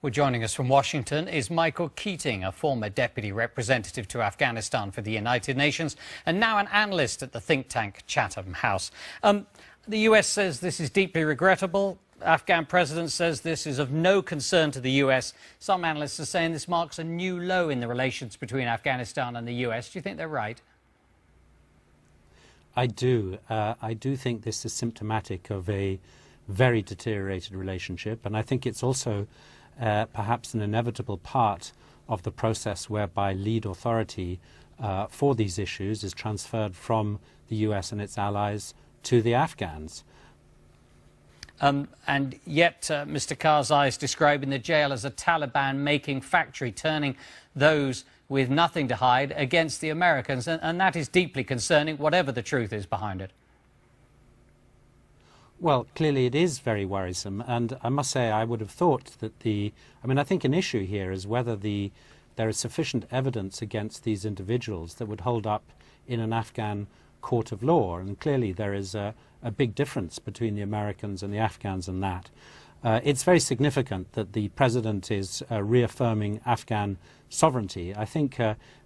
Well, joining us from Washington is Michael Keating, a former deputy representative to Afghanistan for the United Nations and now an analyst at the think tank Chatham House. The US says this is deeply regrettable. Afghan president says this is of no concern to the US. Some analysts are saying this marks a new low in the relations between Afghanistan and the US. Do you think they're right? I do. I do think this is symptomatic of a very deteriorated relationship, and I think it's also perhaps an inevitable part of the process whereby lead authority for these issues is transferred from the US and its allies to the Afghans. And yet Mr. Karzai is describing the jail as a Taliban-making factory, turning those with nothing to hide against the Americans, and that is deeply concerning, whatever the truth is behind it. Well, clearly it is very worrisome, and I must say I would have thought that I think an issue here is whether there is sufficient evidence against these individuals that would hold up in an Afghan court of law, and clearly there is a big difference between the Americans and the Afghans in that. It's very significant that the president is reaffirming Afghan sovereignty. I think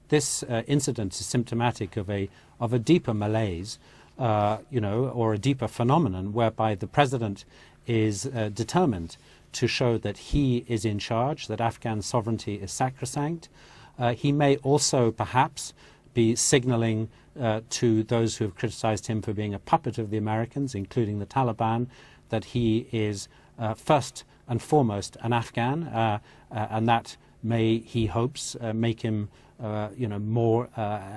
this incident is symptomatic of a deeper malaise, or a deeper phenomenon whereby the president is determined to show that he is in charge, that Afghan sovereignty is sacrosanct. He may also perhaps be signaling to those who have criticized him for being a puppet of the Americans, including the Taliban, that he is first and foremost an Afghan, and that may, he hopes, make him more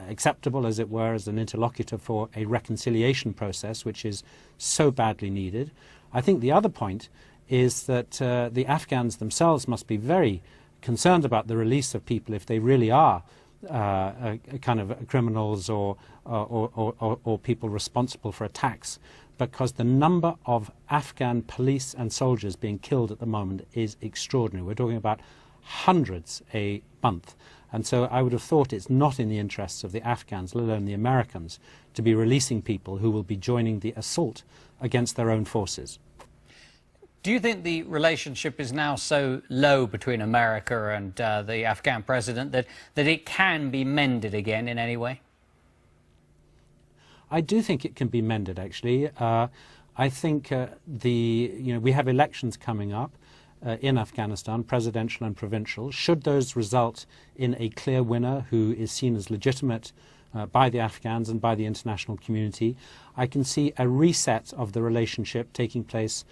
acceptable, as it were, as an interlocutor for a reconciliation process, which is so badly needed. I think the other point is that the Afghans themselves must be very concerned about the release of people if they really are kind of criminals or people responsible for attacks, because the number of Afghan police and soldiers being killed at the moment is extraordinary. We're talking about hundreds a month. And so I would have thought it's not in the interests of the Afghans, let alone the Americans, to be releasing people who will be joining the assault against their own forces. Do you think the relationship is now so low between America and the Afghan president that it can be mended again in any way? I do think it can be mended, actually. I think we have elections coming up in Afghanistan, presidential and provincial. Should those result in a clear winner who is seen as legitimate by the Afghans and by the international community, I can see a reset of the relationship taking place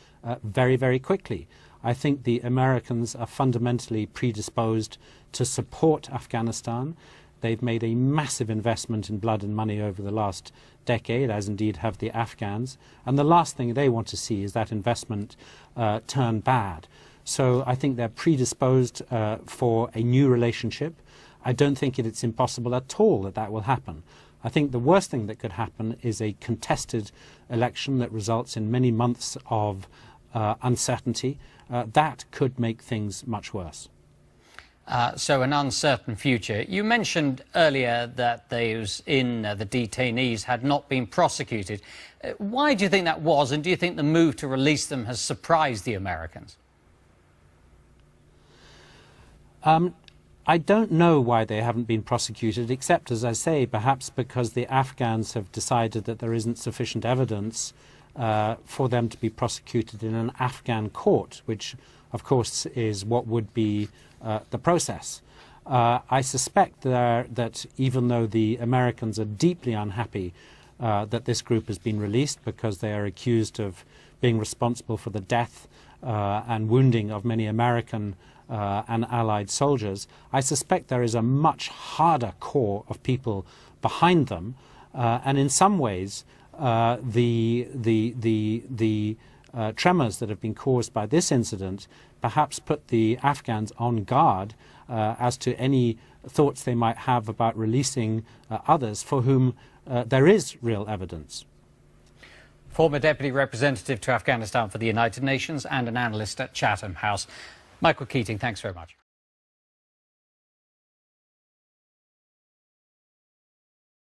very, very quickly. I think the Americans are fundamentally predisposed to support Afghanistan. They've made a massive investment in blood and money over the last decade, as indeed have the Afghans. And the last thing they want to see is that investment turn bad. So I think they're predisposed for a new relationship. I don't think it's impossible at all that will happen. I think the worst thing that could happen is a contested election that results in many months of uncertainty. That could make things much worse. So an uncertain future. You mentioned earlier that those in the detainees had not been prosecuted. Why do you think that was, and do you think the move to release them has surprised the Americans? I don't know why they haven't been prosecuted, except, as I say, perhaps because the Afghans have decided that there isn't sufficient evidence for them to be prosecuted in an Afghan court, which, of course, is what would be the process. I suspect that even though the Americans are deeply unhappy that this group has been released because they are accused of being responsible for the death and wounding of many American and Allied soldiers, I suspect there is a much harder core of people behind them, and in some ways the tremors that have been caused by this incident perhaps put the Afghans on guard as to any thoughts they might have about releasing others for whom there is real evidence. Former Deputy Representative to Afghanistan for the United Nations and an analyst at Chatham House. Michael Keating, thanks very much.